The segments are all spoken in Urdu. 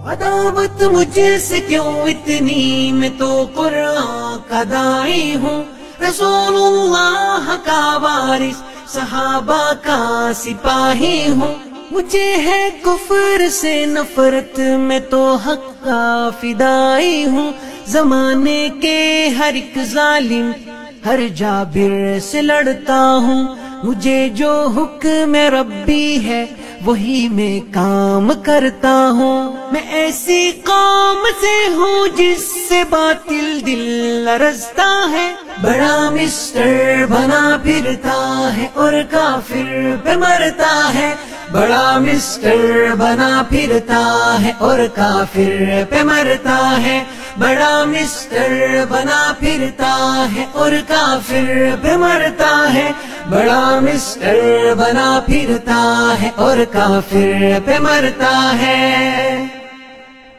عداوت مجھ سے کیوں اتنی، میں تو قرآن کا داعی ہوں، رسول اللہ کا وارث، صحابہ کا سپاہی ہوں، مجھے ہے کفر سے نفرت، میں تو حق کا فدائی ہوں، زمانے کے ہر ایک ظالم ہر جابر سے لڑتا ہوں، مجھے جو حکم ربی ہے وہی میں کام کرتا ہوں، میں ایسی قوم سے ہوں جس سے باطل دل لرزتا ہے، بڑا مسٹر بنا پھرتا ہے اور کافر پہ مرتا ہے، بڑا مسٹر بنا پھرتا ہے اور کافر پہ مرتا ہے، بڑا مسٹر بنا پھرتا ہے اور کافر پہ مرتا ہے، بڑا مسٹر بنا پھرتا ہے اور کافر پہ مرتا ہے۔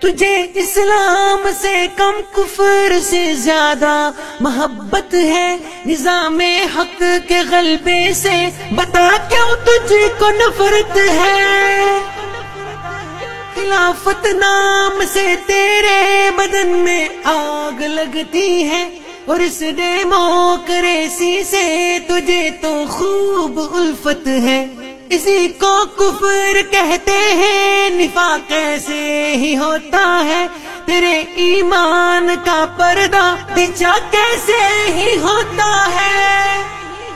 تجھے اسلام سے کم کفر سے زیادہ محبت ہے، نظام حق کے غلبے سے بتا کیوں تجھ کو نفرت ہے، خلافت نام سے تیرے بدن میں آگ لگتی ہے، اور اس ڈیموکریسی سے تجھے تو خوب الفت ہے، اسی کو کفر کہتے ہیں، نفاق ایسے ہی ہوتا ہے، تیرے ایمان کا پردہ بچھا کیسے ہی ہوتا ہے،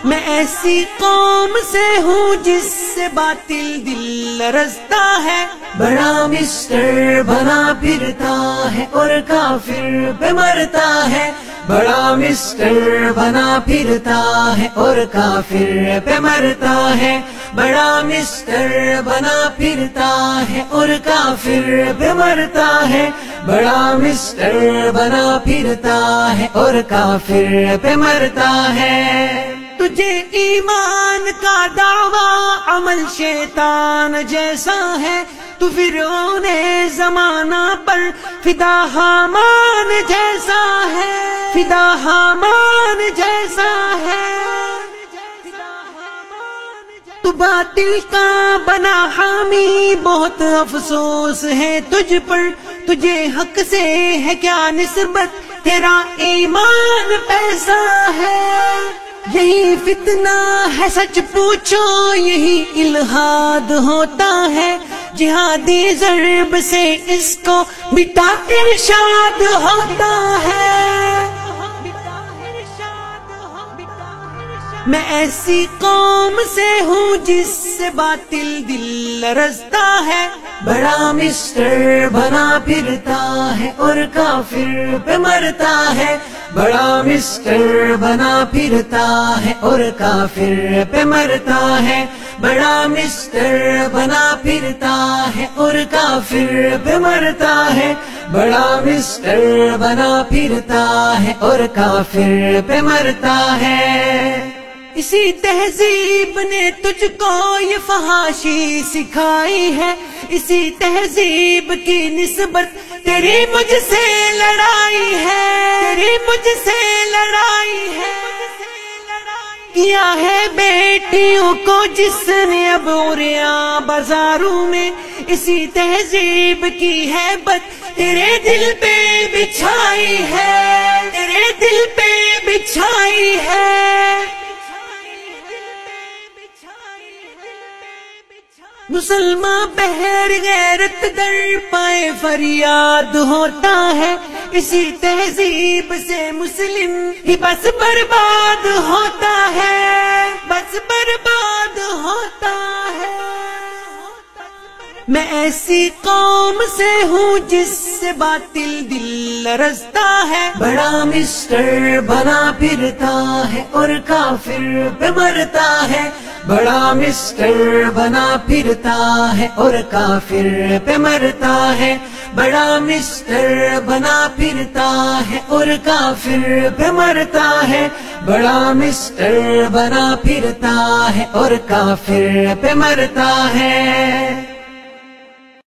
میں ایسی قوم سے ہوں جس سے باطل دل لرزتا ہے، بڑا مسٹر بنا پھرتا ہے اور کافر پہ مرتا ہے، بڑا مسٹر بنا پھرتا ہے اور کافر پہ مرتا ہے، بڑا مسٹر بنا پھرتا ہے اور کافر پہ مرتا ہے، بڑا مسٹر بنا پھرتا ہے اور کافر پہ مرتا ہے۔ تجھے ایمان کا دعویٰ عمل شیطان جیسا ہے، تو فرعون زمانہ پر فدا حامان جیسا ہے، فدا حامان جیسا ہے، تو باطل کا بنا حامی، بہت افسوس ہے تجھ پر، تجھے حق سے ہے کیا نسبت، تیرا ایمان پیسہ ہے، یہی فتنہ ہے سچ پوچھو، یہی الہاد ہوتا ہے، جہادی ضرب سے اس کو مٹا ارشاد ہوتا ہے، میں ایسی قوم سے ہوں جس سے باطل دل لرزتا ہے، بڑا مسٹر بنا پھرتا ہے اور کافر پہ مرتا ہے، بڑا مسٹر بنا پھرتا ہے اور کافر پہ مرتا ہے، بڑا مسٹر بنا پھرتا ہے اور کافر پہ مرتا ہے، بڑا مسٹر بنا پھرتا ہے اور کافر پہ مرتا ہے۔ اسی تہذیب نے تجھ کو یہ فحاشی سکھائی ہے، اسی تہذیب کی نسبت تیری مجھ سے لڑائی ہے، تیری مجھ سے لڑائی ہے، کیا ہے بیٹیوں کو جس نے اب عریاں بازاروں میں، اسی تہذیب کی ہے بت تیرے دل پہ بچھائی ہے، تیرے دل پہ بچھائی ہے، مسلمان بہر غیرت در پائے فریاد ہوتا ہے، اسی تہذیب سے مسلم ہی بس برباد ہوتا ہے، بس برباد ہوتا ہے، میں ایسی قوم سے ہوں جس سے باطل دل لرزتا ہے، بڑا مسٹر بنا پھرتا ہے اور کافر پہ مرتا ہے، بڑا مسٹر بنا پھرتا ہے اور کافر پہ مرتا ہے، بڑا مسٹر بنا پھرتا ہے اور کافر پہ مرتا ہے، بڑا مسٹر بنا پھرتا ہے اور کافر پہ مرتا ہے۔